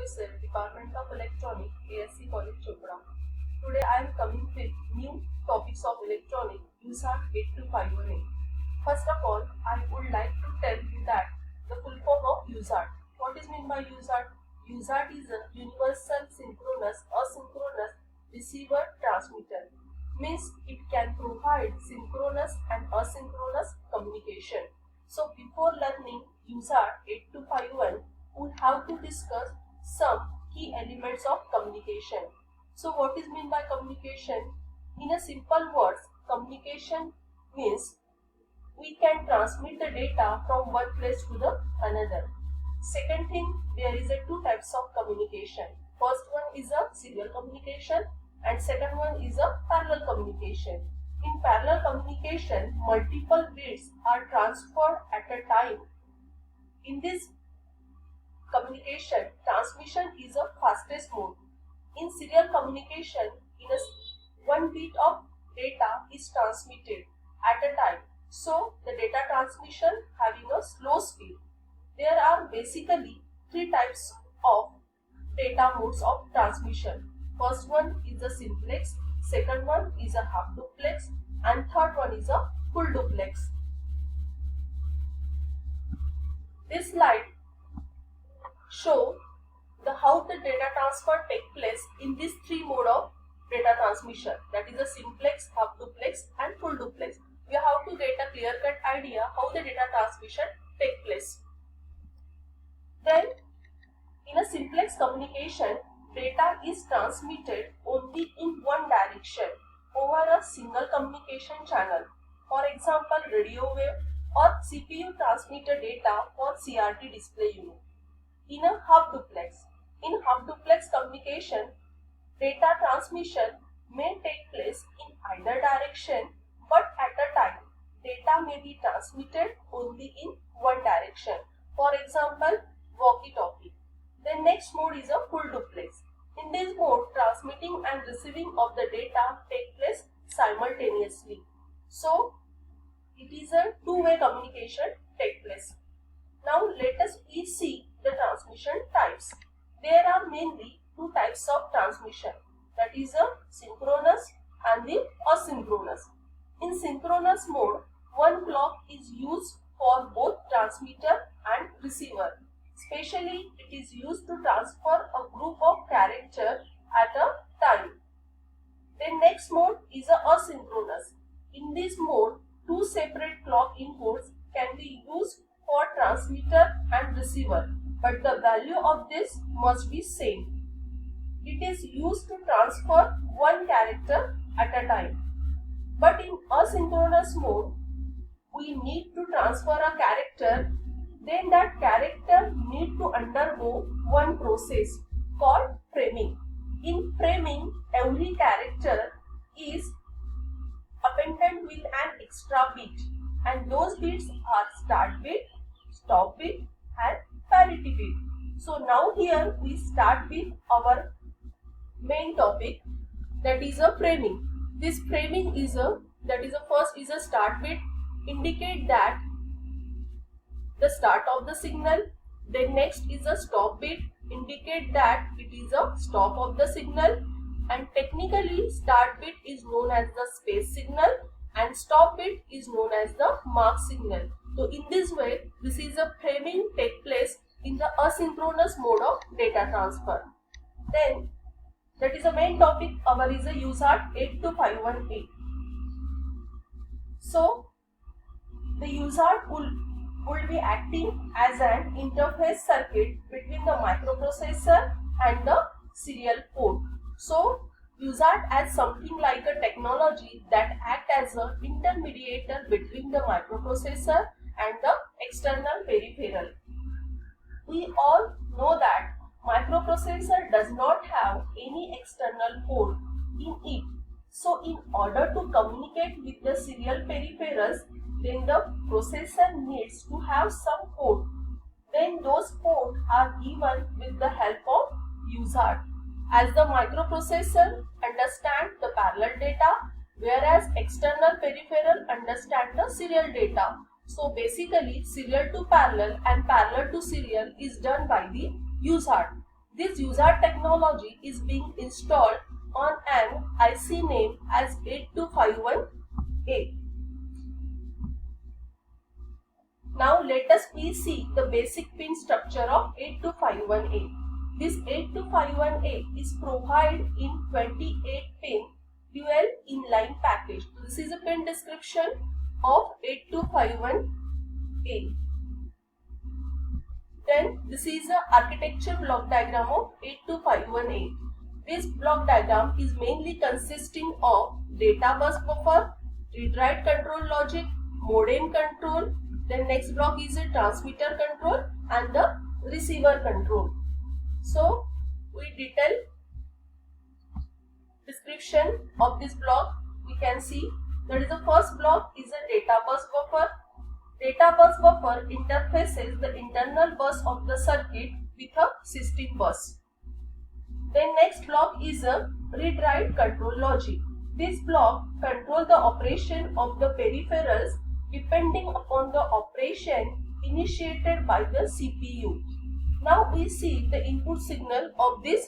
Professor, Department of Electronics, ASC College Chopra. Today I am coming with new topics of electronic USART 82518. First of all, I would like to tell you that the full form of USART. What is meant by USART? USART is a Universal Synchronous Asynchronous Receiver Transmitter. Means it can provide synchronous and asynchronous communication. So before learning USART 8251, we have to discuss some key elements of communication. So what is meant by communication? In a simple words, communication means we can transmit the data from one place to the another. Second thing, there is a two types of communication. First one is a serial communication and second one is a parallel communication. In parallel communication, multiple bits are transferred at a time. In this communication, transmission is a fastest mode. In serial communication, one bit of data is transmitted at a time. So, the data transmission having a slow speed. There are basically three types of data modes of transmission. First one is a simplex, second one is a half duplex, and third one is a full duplex. This slide show how the data transfer take place in these three mode of data transmission, that is a simplex, half duplex and full duplex. We have to get a clear-cut idea how the data transmission take place. Then in a simplex communication, data is transmitted only in one direction over a single communication channel. For example, radio wave or CPU transmitted data for CRT display unit. In a half duplex, in half duplex communication, data transmission may take place in either direction, but at a time, data may be transmitted only in one direction. For example, walkie-talkie. The next mode is a full duplex. In this mode, transmitting and receiving of the data take place simultaneously. So, it is a two-way communication take place. Now, let us each see the transmission types. There are mainly two types of transmission, that is a synchronous and the asynchronous. In synchronous mode, one clock is used for both transmitter and receiver. Especially, it is used to transfer a group of characters at a time. The next mode is a asynchronous. In this mode, two separate clock inputs can be used for transmitter and receiver, but the value of this must be same. It is used to transfer one character at a time. But in asynchronous mode, we need to transfer a character, then that character need to undergo one process called framing. In framing, every character is appended with an extra bit, and those bits are start bit, stop bit and parity bit. So now here we start with our main topic, that is a framing. This framing is first is a start bit, indicate that the start of the signal. Then next is a stop bit, indicate that it is a stop of the signal, and technically start bit is known as the space signal and stop bit is known as the mark signal. So in this way, this is a framing take place in the asynchronous mode of data transfer. Then that is the main topic our is a USART 82518. So the USART will be acting as an interface circuit between the microprocessor and the serial port. So USART as something like a technology that acts as an intermediator between the microprocessor and the external peripheral. We all know that microprocessor does not have any external port in it. So in order to communicate with the serial peripherals, then the processor needs to have some port. Then those ports are given with the help of USART. As the microprocessor understands the parallel data, whereas external peripheral understand the serial data. So basically serial to parallel and parallel to serial is done by the USART. This USART technology is being installed on an IC named as 8251A. Now let us please see the basic pin structure of 8251A. This 8251A is provided in 28 pin dual inline package. This is a pin description of 8251A. Then this is the architecture block diagram of 8251A. This block diagram is mainly consisting of data bus buffer, read-write control logic, modem control. Then next block is a transmitter control and the receiver control. So we detail description of this block. We can see that is the first block is a data bus buffer. Data bus buffer interfaces the internal bus of the circuit with a system bus. Then next block is a read-write control logic. This block controls the operation of the peripherals depending upon the operation initiated by the CPU. Now we see the input signal of this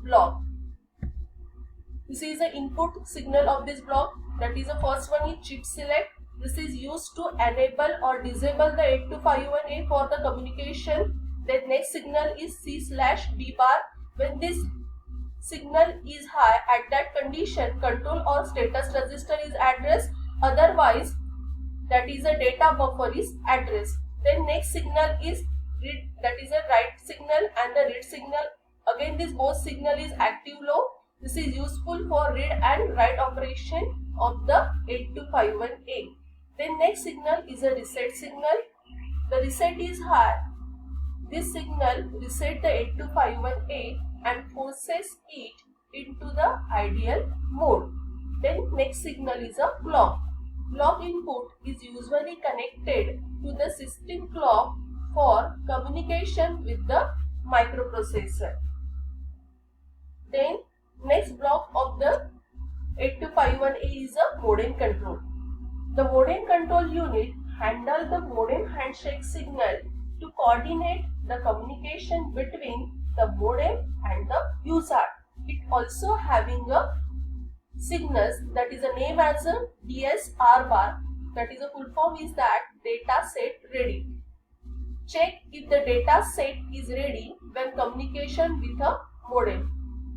block. This is the input signal of this block. That is the first one is chip select. This is used to enable or disable the 8251A for the communication. Then next signal is C/B bar. When this signal is high, at that condition control or status register is addressed. Otherwise, that is a data buffer is addressed. Then next signal is read, that is a write signal and the read signal. Again this both signal is active low. This is useful for read and write operation of the 8251A. Then next signal is a reset signal. The reset is high. This signal reset the 8251A and forces it into the ideal mode. Then next signal is a clock. Clock input is usually connected to the system clock for communication with the microprocessor. Then next block of the 8251A is a modem control. The modem control unit handles the modem handshake signal to coordinate the communication between the modem and the USART. It also having a signals that is a name as a DSR bar. That is a full form is that data set ready. Check if the data set is ready when communication with a modem.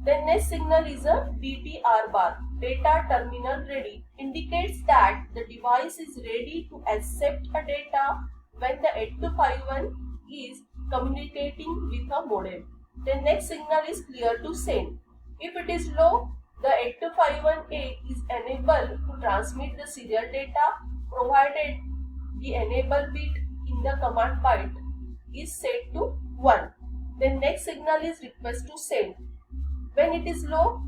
The next signal is a DTR bar, data terminal ready, indicates that the device is ready to accept a data when the 8251 is communicating with a modem. The next signal is clear to send. If it is low, the 8251A is enabled to transmit the serial data provided the enable bit in the command byte is set to 1. The next signal is request to send. When it is low,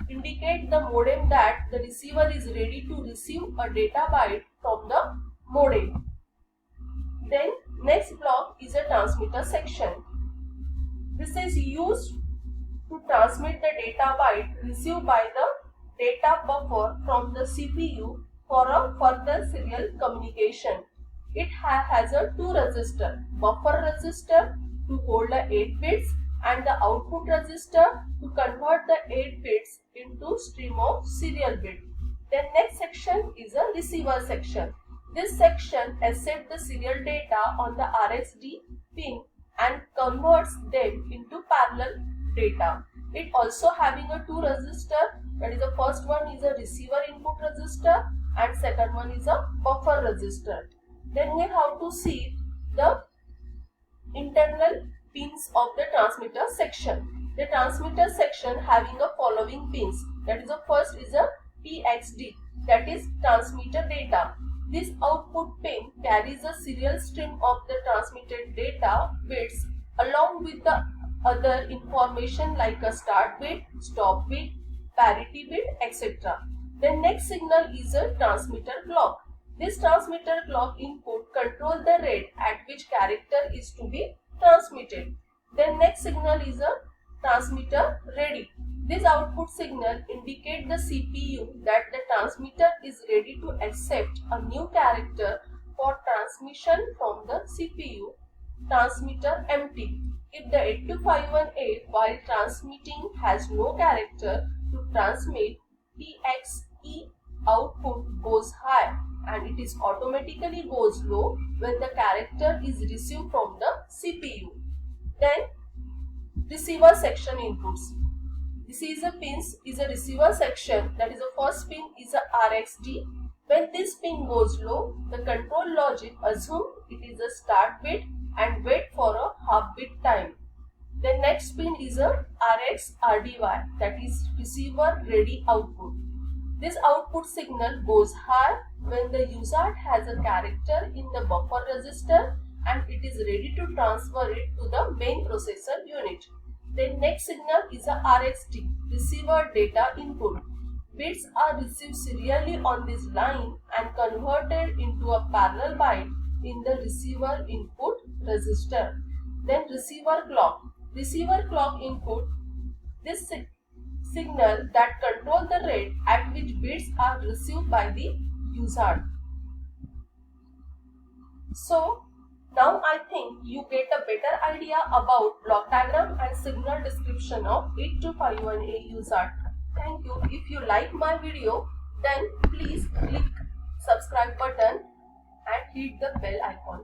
indicate the modem that the receiver is ready to receive a data byte from the modem. Then next block is a transmitter section. This is used to transmit the data byte received by the data buffer from the CPU for a further serial communication. It has a two resistor, buffer resistor to hold the 8 bits and the output resistor to convert the 8 bits into stream of serial bit. Then next section is a receiver section. This section accepts the serial data on the RSD pin and converts them into parallel data. It also having a two resistor, that is the first one is a receiver input resistor and second one is a buffer resistor. Then we have to see the internal pins of the transmitter section. The transmitter section having a following pins, that is the first is a TXD, that is transmitter data. This output pin carries a serial stream of the transmitted data bits along with the other information like a start bit, stop bit, parity bit, etc. The next signal is a transmitter clock. This transmitter clock input controls the rate at which character is to be transmitted. The next signal is a transmitter ready. This output signal indicates the CPU that the transmitter is ready to accept a new character for transmission from the CPU. transmitter empty. If the 8251A while transmitting has no character to transmit, TXE output goes high and it is automatically goes low when the character is received from the CPU. Then receiver section inputs. This is a receiver section, that is the first pin is a RxD. When this pin goes low, the control logic assume it is a start bit and wait for a half bit time. The next pin is a RxRDY, that is receiver ready output. This output signal goes high when the USART has a character in the buffer register and it is ready to transfer it to the main processor unit. The next signal is a RxD, receiver data input. Bits are received serially on this line and converted into a parallel byte in the receiver input register. Then receiver clock. Receiver clock input this signal that control the rate at which bits are received by the user. So now I think you get a better idea about block diagram and signal description of 8251A USART. Thank you. If you like my video, then please click subscribe button and hit the bell icon.